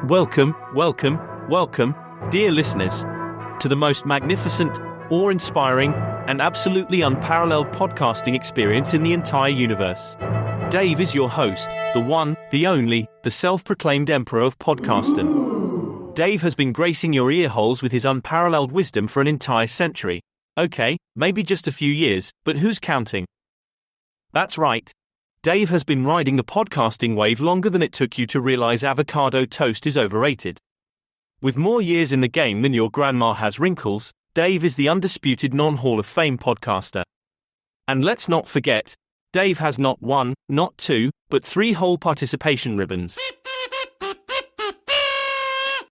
Welcome, welcome, welcome, dear listeners, to the most magnificent, awe-inspiring, and absolutely unparalleled podcasting experience in the entire universe. Dave is your host, the one, the only, the self-proclaimed emperor of podcasting. Dave has been gracing your ear holes with his unparalleled wisdom for an entire century. Okay, maybe just a few years, but who's counting? That's right. Dave has been riding the podcasting wave longer than it took you to realize avocado toast is overrated. With more years in the game than your grandma has wrinkles, Dave is the undisputed non-Hall of Fame podcaster. And let's not forget, Dave has not one, not two, but 3 whole participation ribbons.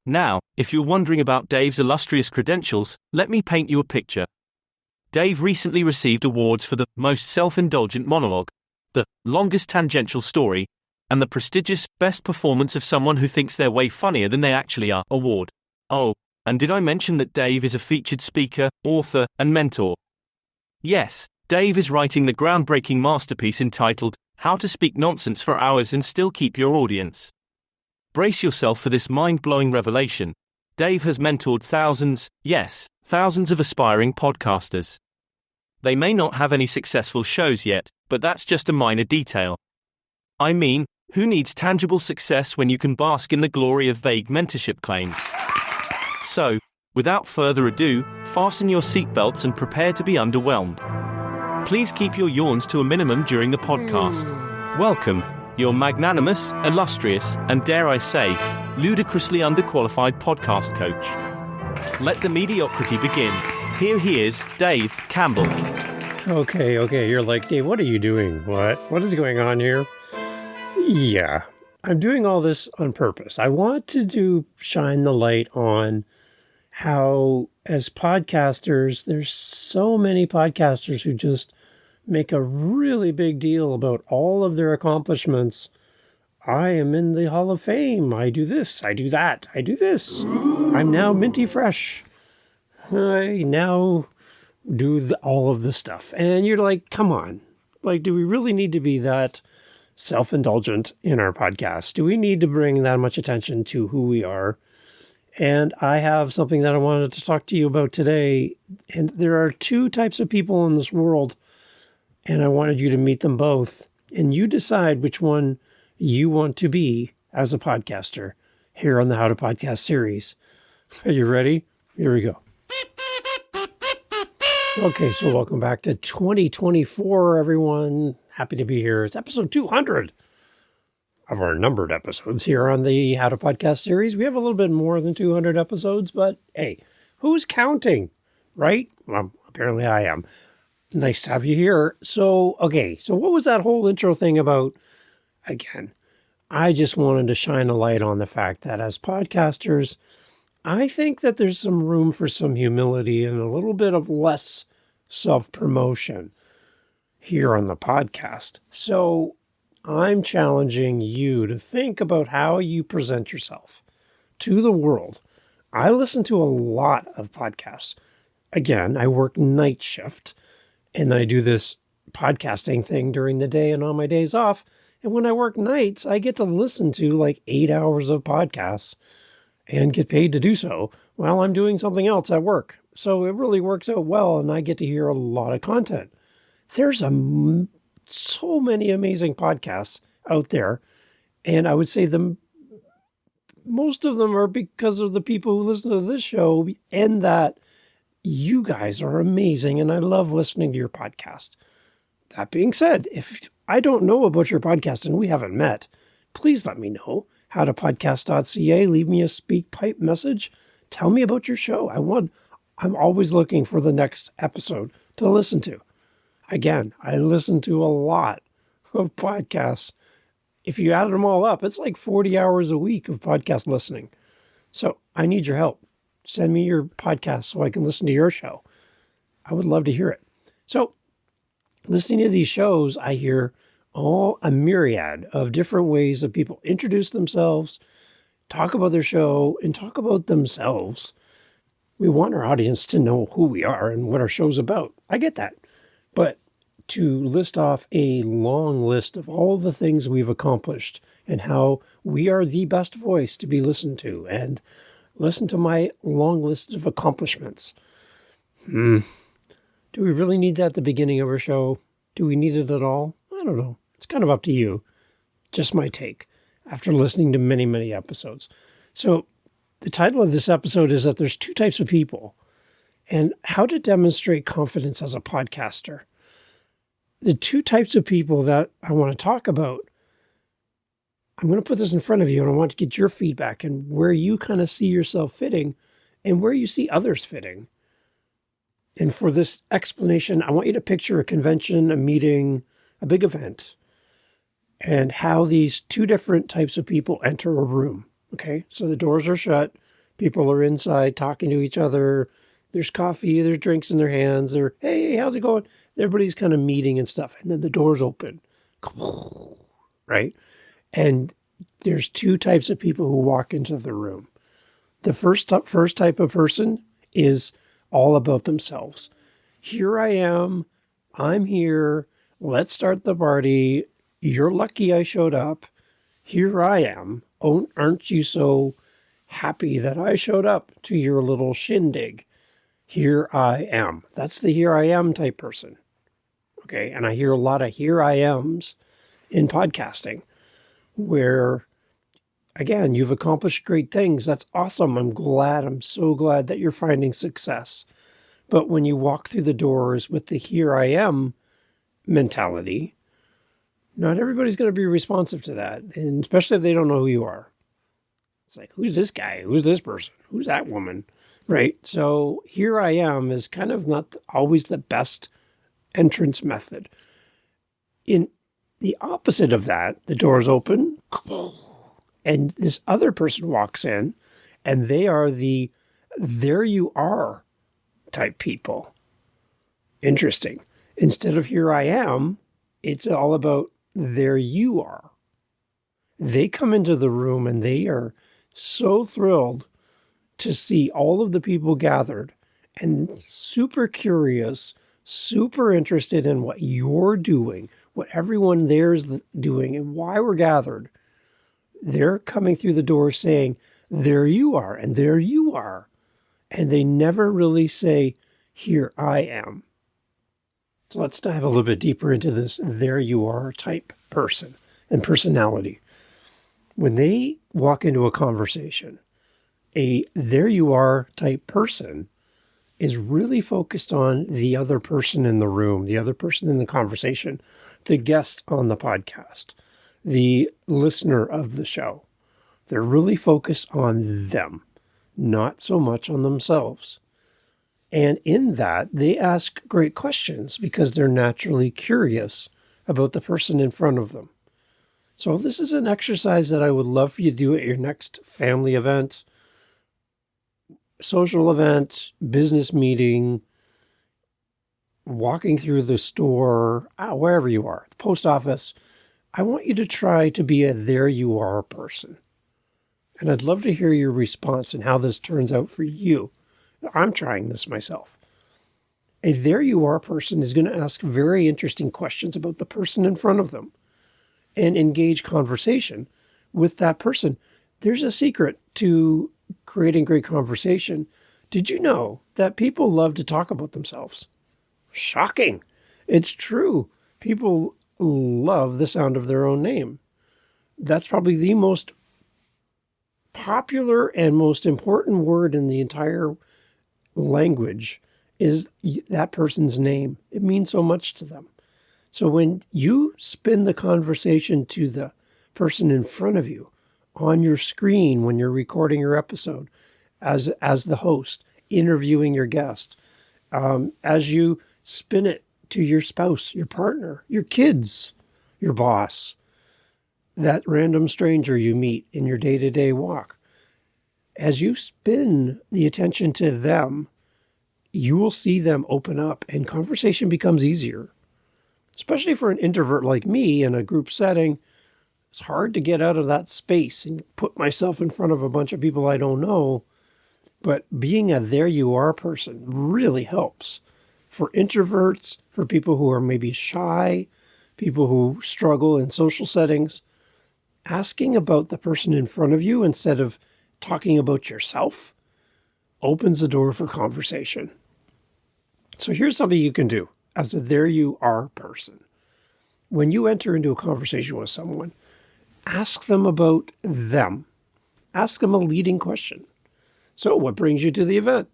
Now, if you're wondering about Dave's illustrious credentials, let me paint you a picture. Dave recently received awards for the most self-indulgent monologue, the longest tangential story, and the prestigious best performance of someone who thinks they're way funnier than they actually are award. Oh, and did I mention that Dave is a featured speaker, author, and mentor? Yes, Dave is writing the groundbreaking masterpiece entitled How to Speak Nonsense for Hours and Still Keep Your Audience. Brace yourself for this mind-blowing revelation. Dave has mentored thousands, yes, thousands of aspiring podcasters. They may not have any successful shows yet, but that's just a minor detail. I mean, who needs tangible success when you can bask in the glory of vague mentorship claims? So, without further ado, fasten your seatbelts and prepare to be underwhelmed. Please keep your yawns to a minimum during the podcast. Welcome, your magnanimous, illustrious, and dare I say, ludicrously underqualified podcast coach. Let the mediocrity begin. Here he is, Dave Campbell. Okay, you're like, Dave, what are you doing? What is going on here? Yeah, I'm doing all this on purpose. I want to shine the light on how, as podcasters, there's so many podcasters who just make a really big deal about all of their accomplishments. I am in the Hall of Fame. I do this, I do that, I do this. I'm now minty fresh. I now do all of the stuff. And you're like, come on. Like, do we really need to be that self-indulgent in our podcast? Do we need to bring that much attention to who we are? And I have something that I wanted to talk to you about today. And there are 2 types of people in this world, and I wanted you to meet them both. And you decide which one you want to be as a podcaster here on the How to Podcast series. Are you ready? Here we go. Okay, so welcome back to 2024, everyone. Happy to be here. It's episode 200 of our numbered episodes here on the How to Podcast series. We have a little bit more than 200 episodes, but hey, who's counting, right? Well, apparently I am. Nice to have you here. So what was that whole intro thing about? Again, I just wanted to shine a light on the fact that as podcasters, I think that there's some room for some humility and a little bit of less self-promotion here on the podcast. So I'm challenging you to think about how you present yourself to the world. I listen to a lot of podcasts. Again, I work night shift, and I do this podcasting thing during the day and on my days off. And when I work nights, I get to listen to like 8 hours of podcasts and get paid to do so while I'm doing something else at work. So it really works out well, and I get to hear a lot of content. There's so many amazing podcasts out there, and I would say most of them are because of the people who listen to this show, and that you guys are amazing, and I love listening to your podcast. That being said, if I don't know about your podcast and we haven't met, please let me know. howtopodcast.ca, leave me a speak pipe message. Tell me about your show. I'm always looking for the next episode to listen to. Again, I listen to a lot of podcasts. If you added them all up, it's like 40 hours a week of podcast listening. So I need your help. Send me your podcast so I can listen to your show. I would love to hear it. So listening to these shows, I hear a myriad of different ways that people introduce themselves, talk about their show, and talk about themselves. We want our audience to know who we are and what our show's about. I get that. But to list off a long list of all the things we've accomplished and how we are the best voice to be listened to, and listen to my long list of accomplishments. Do we really need that at the beginning of our show? Do we need it at all? I don't know. It's kind of up to you. Just my take after listening to many, many episodes. So the title of this episode is that there's two types of people and how to demonstrate confidence as a podcaster. The two types of people that I want to talk about, I'm going to put this in front of you, and I want to get your feedback and where you kind of see yourself fitting and where you see others fitting. And for this explanation, I want you to picture a convention, a meeting, a big event, and how these two different types of people enter a room. Okay, so the doors are shut, people are inside talking to each other, there's coffee, there's drinks in their hands, or hey, how's it going? Everybody's kind of meeting and stuff, and then the doors open, right? And there's two types of people who walk into the room. The first type of person is all about themselves. Here I am, I'm here, let's start the party, you're lucky I showed up, here I am, aren't you so happy that I showed up to your little shindig? Here I am. That's the here I am type person. Okay, and I hear a lot of here I ams in podcasting where, again, you've accomplished great things. That's awesome. I'm so glad that you're finding success. But when you walk through the doors with the here I am mentality, not everybody's going to be responsive to that, and especially if they don't know who you are. It's like, who's this guy? Who's this person? Who's that woman? Right? So here I am is kind of not always the best entrance method. In the opposite of that, the doors open, and this other person walks in, and they are the there you are type people. Interesting. Instead of here I am, it's all about there you are. They come into the room and they are so thrilled to see all of the people gathered and super curious, super interested in what you're doing, what everyone there's doing, and why we're gathered. They're coming through the door saying, there you are, and there you are. And they never really say, here I am. So let's dive a little bit deeper into this there you are type person and personality. When they walk into a conversation, a there you are type person is really focused on the other person in the room, the other person in the conversation, the guest on the podcast, the listener of the show. They're really focused on them, not so much on themselves. And in that, they ask great questions because they're naturally curious about the person in front of them. So this is an exercise that I would love for you to do at your next family event, social event, business meeting, walking through the store, wherever you are, the post office. I want you to try to be a there you are person. And I'd love to hear your response and how this turns out for you. I'm trying this myself. A there you are person is going to ask very interesting questions about the person in front of them and engage conversation with that person. There's a secret to creating great conversation. Did you know that people love to talk about themselves? Shocking. It's true. People love the sound of their own name. That's probably the most popular and most important word in the entire language is that person's name. It means so much to them. So when you spin the conversation to the person in front of you on your screen, when you're recording your episode as the host, interviewing your guest, as you spin it to your spouse, your partner, your kids, your boss, that random stranger you meet in your day-to-day walk, as you spin the attention to them, you will see them open up and conversation becomes easier. Especially for an introvert like me in a group setting, it's hard to get out of that space and put myself in front of a bunch of people I don't know. But being a there you are person really helps. for introverts, for people who are maybe shy, people who struggle in social settings. Asking about the person in front of you instead of talking about yourself opens the door for conversation. So here's something you can do as a there you are person. When you enter into a conversation with someone, ask them about them. Ask them a leading question. So what brings you to the event?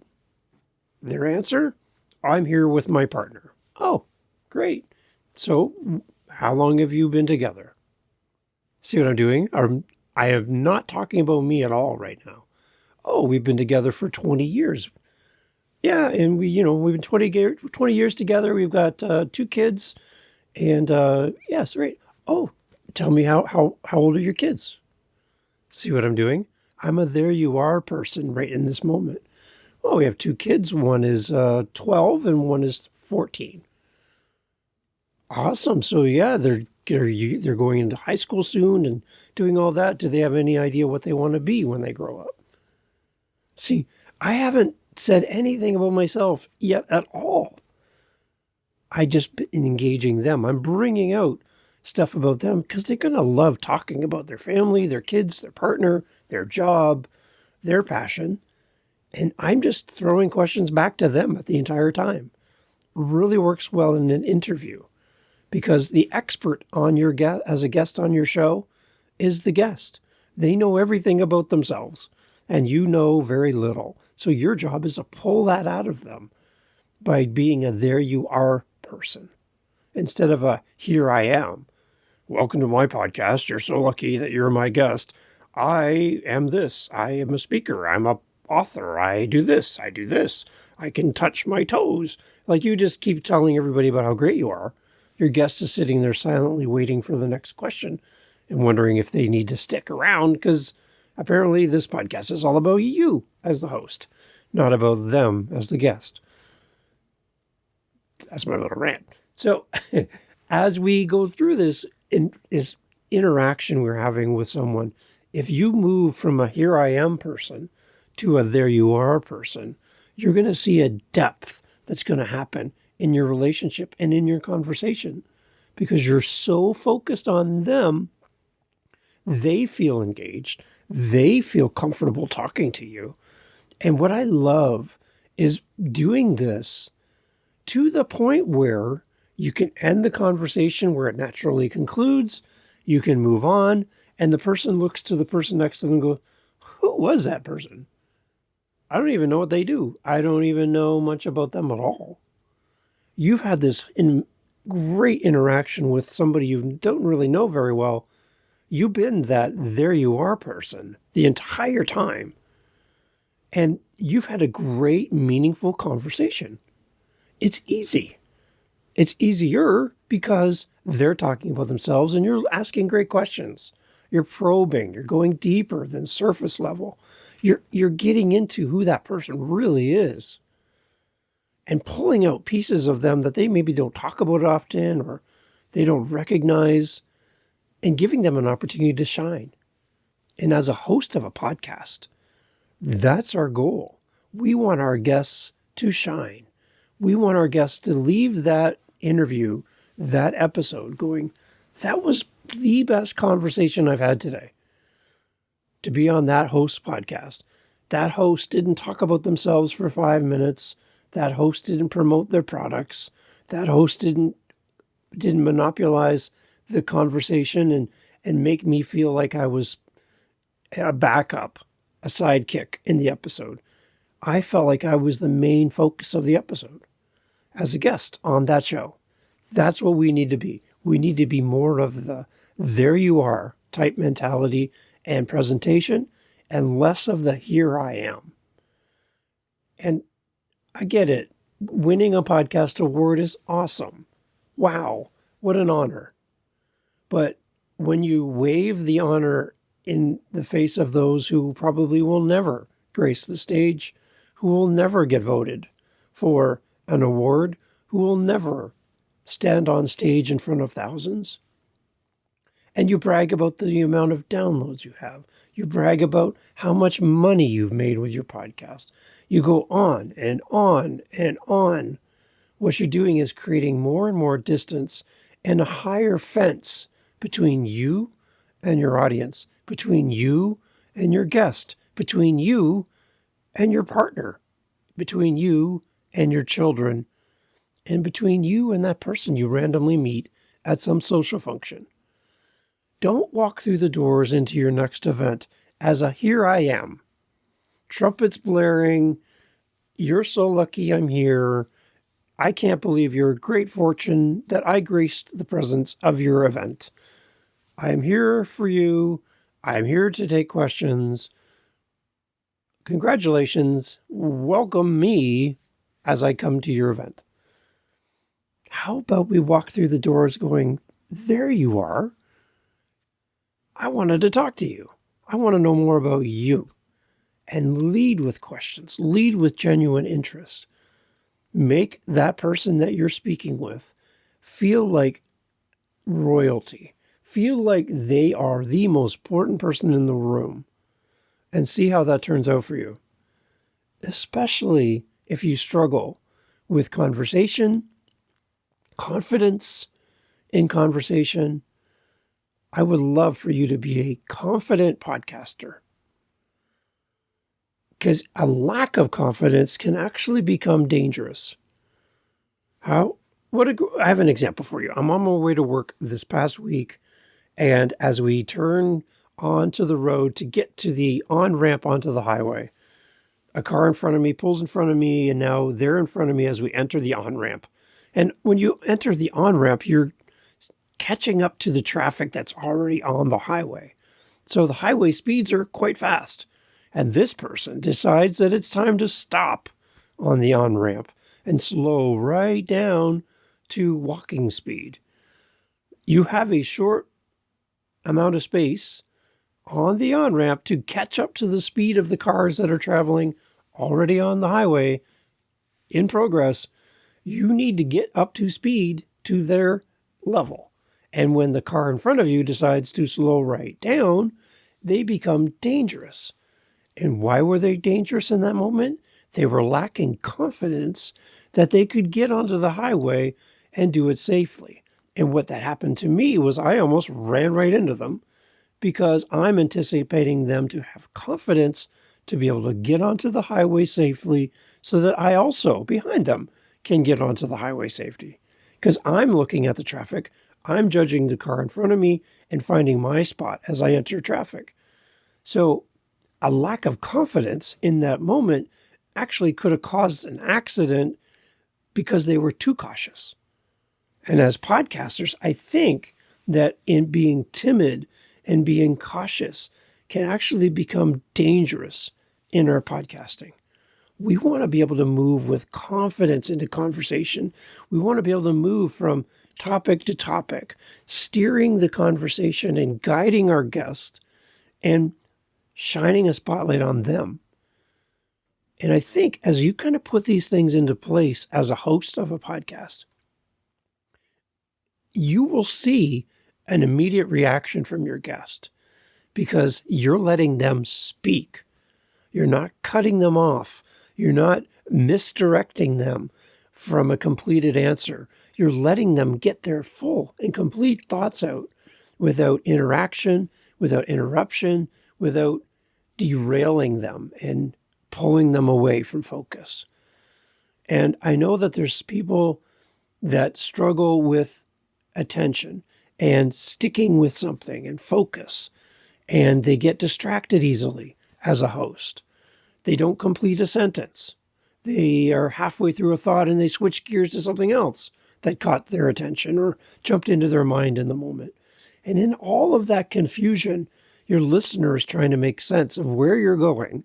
Their answer, I'm here with my partner. Oh, great. So how long have you been together? See what I'm doing? I am not talking about me at all right now. Oh, we've been together for 20 years. Yeah, and we've been 20 years together. We've got 2 kids. And yes, right. Oh, tell me how old are your kids? See what I'm doing? I'm a there you are person right in this moment. Oh, we have 2 kids. One is 12 and one is 14. Awesome. So yeah, they're going into high school soon and doing all that. Do they have any idea what they want to be when they grow up? See, I haven't said anything about myself yet at all. I just been engaging them. I'm bringing out stuff about them because they're going to love talking about their family, their kids, their partner, their job, their passion. And I'm just throwing questions back to them at the entire time. Really works well in an interview because the expert on your guest, as a guest on your show, is the guest. They know everything about themselves and you know very little. So your job is to pull that out of them by being a there you are person instead of a here I am. Welcome to my podcast. You're so lucky that you're my guest. I am this. I am a speaker. I'm a author. I do this. I do this. I can touch my toes. Like you just keep telling everybody about how great you are. Your guest is sitting there silently waiting for the next question and wondering if they need to stick around because apparently this podcast is all about you as the host, not about them as the guest. That's my little rant. So as we go through this interaction we're having with someone, if you move from a here I am person to a there you are person, you're going to see a depth that's going to happen in your relationship and in your conversation because you're so focused on them. They feel engaged. They feel comfortable talking to you. And what I love is doing this to the point where you can end the conversation where it naturally concludes. You can move on. And the person looks to the person next to them and goes, who was that person? I don't even know what they do. I don't even know much about them at all. You've had this great interaction with somebody you don't really know very well. You've been that there you are person the entire time. And you've had a great, meaningful conversation. It's easy. It's easier because they're talking about themselves and you're asking great questions. You're probing. You're going deeper than surface level. You're getting into who that person really is and pulling out pieces of them that they maybe don't talk about often or they don't recognize and giving them an opportunity to shine. And as a host of a podcast, that's our goal. We want our guests to shine. We want our guests to leave that interview, that episode going, that was the best conversation I've had today. To be on that host's podcast. That host didn't talk about themselves for 5 minutes. That host didn't promote their products. That host didn't monopolize the conversation and make me feel like I was a backup, a sidekick in the episode. I felt like I was the main focus of the episode as a guest on that show. That's what we need to be. We need to be more of the there you are type mentality and presentation and less of the here I am. And I get it. Winning a podcast award is awesome. Wow, what an honor. But when you wave the honor in the face of those who probably will never grace the stage, who will never get voted for an award, who will never stand on stage in front of thousands, and you brag about the amount of downloads you have, you brag about how much money you've made with your podcast, you go on and on and on what you're doing is creating more and more distance and a higher fence between you and your audience, between you and your guest, between you and your partner, between you and your children, and between you and that person you randomly meet at some social function. Don't walk through the doors into your next event as a "here I am," trumpets blaring, "you're so lucky I'm here, I can't believe your great fortune that I graced the presence of your event. I am here for you. I am here to take questions. Congratulations. Welcome me as I come to your event." How about we walk through the doors going, "There you are. I wanted to talk to you. I want to know more about you." And lead with questions, lead with genuine interest. Make that person that you're speaking with feel like royalty, feel like they are the most important person in the room, and see how that turns out for you. Especially if you struggle with conversation, confidence in conversation, I would love for you to be a confident podcaster. Because a lack of confidence can actually become dangerous. I have an example for you. I'm on my way to work this past week, and as we turn onto the road to get to the on-ramp onto the highway, a car in front of me pulls in front of me, and now they're in front of me as we enter the on-ramp. And when you enter the on-ramp, you're catching up to the traffic that's already on the highway. So the highway speeds are quite fast. And this person decides that it's time to stop on the on-ramp and slow right down to walking speed. You have a short amount of space on the on-ramp to catch up to the speed of the cars that are traveling already on the highway in progress. You need to get up to speed to their level. And when the car in front of you decides to slow right down, they become dangerous. And why were they dangerous in that moment? They were lacking confidence that they could get onto the highway and do it safely. And what that happened to me was I almost ran right into them because I'm anticipating them to have confidence to be able to get onto the highway safely so that I also, behind them, can get onto the highway safety. Because I'm looking at the traffic, I'm judging the car in front of me and finding my spot as I enter traffic. So a lack of confidence in that moment actually could have caused an accident because they were too cautious. And as podcasters, I think that in being timid and being cautious can actually become dangerous in our podcasting. We want to be able to move with confidence into conversation. We want to be able to move from topic to topic, steering the conversation and guiding our guest and shining a spotlight on them. And I think as you kind of put these things into place as a host of a podcast, you will see an immediate reaction from your guest because you're letting them speak. You're not cutting them off. You're not misdirecting them from a completed answer. You're letting them get their full and complete thoughts out without interaction, without interruption, without derailing them and pulling them away from focus. And I know that there's people that struggle with attention and sticking with something and focus, and they get distracted easily as a host. They don't complete a sentence. They are halfway through a thought and they switch gears to something else that caught their attention or jumped into their mind in the moment. And in all of that confusion, your listener is trying to make sense of where you're going.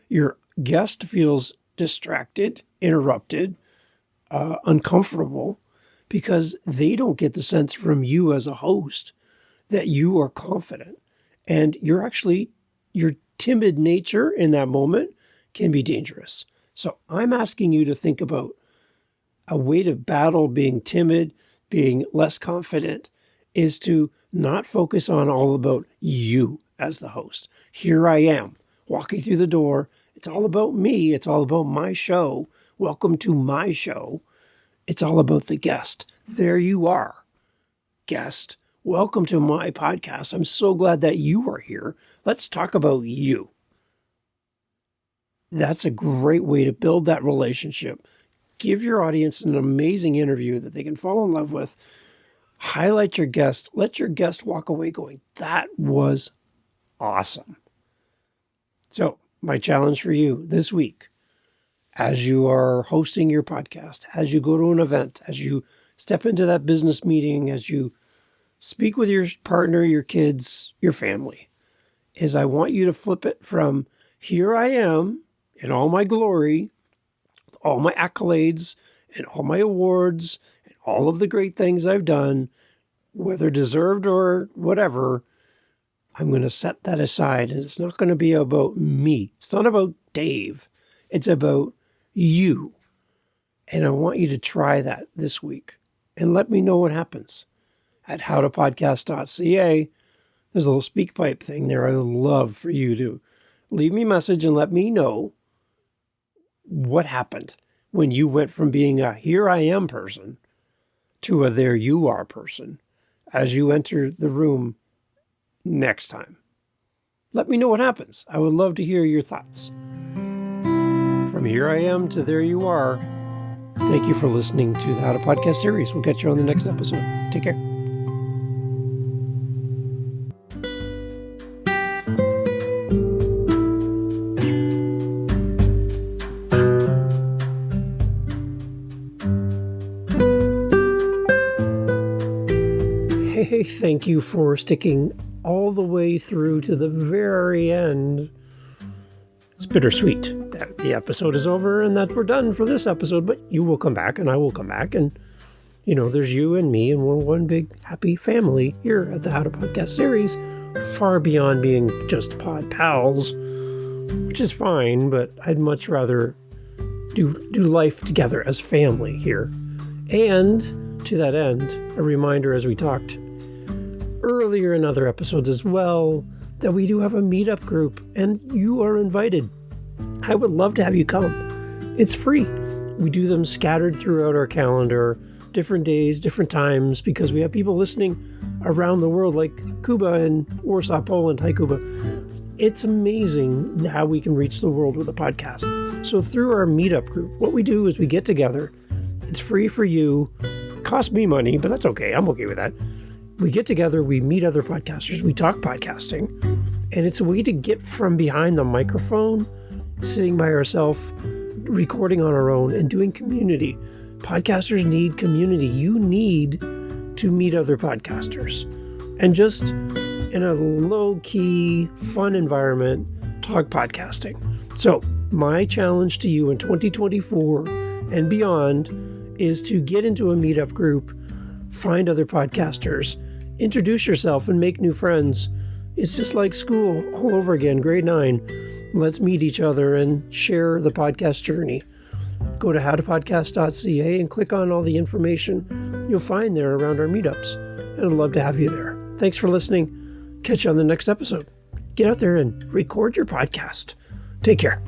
Your guest feels distracted, interrupted, uncomfortable, because they don't get the sense from you as a host that you are confident. And your timid nature in that moment can be dangerous. So I'm asking you to think about a way to battle being timid, being less confident, is to not focus on all about you as the host. Here I am, walking through the door. It's all about me. It's all about my show. Welcome to my show. It's all about the guest. There you are, guest. Welcome to my podcast. I'm so glad that you are here. Let's talk about you. That's a great way to build that relationship. Give your audience an amazing interview that they can fall in love with. Highlight your guest. Let your guest walk away going, that was awesome. So, my challenge for you this week, as you are hosting your podcast, as you go to an event, as you step into that business meeting, as you speak with your partner, your kids, your family, is I want you to flip it from here I am in all my glory, all my accolades and all my awards and all of the great things I've done, whether deserved or whatever. I'm going to set that aside, and it's not going to be about me. It's not about Dave. It's about you. And I want you to try that this week and let me know what happens. At howtopodcast.ca, there's a little speak pipe thing there. I would love for you to leave me a message and let me know what happened when you went from being a here I am person to a there you are person as you enter the room next time. Let me know what happens. I would love to hear your thoughts. From here I am to there you are. Thank you for listening to the How to Podcast series. We'll catch you on the next episode. Take care. Hey, thank you for sticking all the way through to the very end. It's bittersweet that the episode is over and that we're done for this episode, but you will come back and I will come back. And, there's you and me and we're one big happy family here at the How to Podcast series, far beyond being just pod pals, which is fine, but I'd much rather do life together as family here. And to that end, a reminder as we talked earlier in other episodes as well, that we do have a meetup group and you are invited. I would love to have you come. It's free. We do them scattered throughout our calendar, different days, different times, because we have people listening around the world like Cuba and Warsaw, Poland. Hi, Cuba. It's amazing how we can reach the world with a podcast. So through our meetup group, what we do is we get together. It's free for you. It costs me money, but that's okay. I'm okay with that. We get together, we meet other podcasters, we talk podcasting, and it's a way to get from behind the microphone, sitting by ourselves, recording on our own, and doing community. Podcasters need community. You need to meet other podcasters. And just in a low-key, fun environment, talk podcasting. So, my challenge to you in 2024 and beyond is to get into a meetup group, find other podcasters, introduce yourself and make new friends. It's just like school all over again, grade 9. Let's meet each other and share the podcast journey. Go to howtopodcast.ca and click on all the information you'll find there around our meetups. And I'd love to have you there. Thanks for listening. Catch you on the next episode. Get out there and record your podcast. Take care.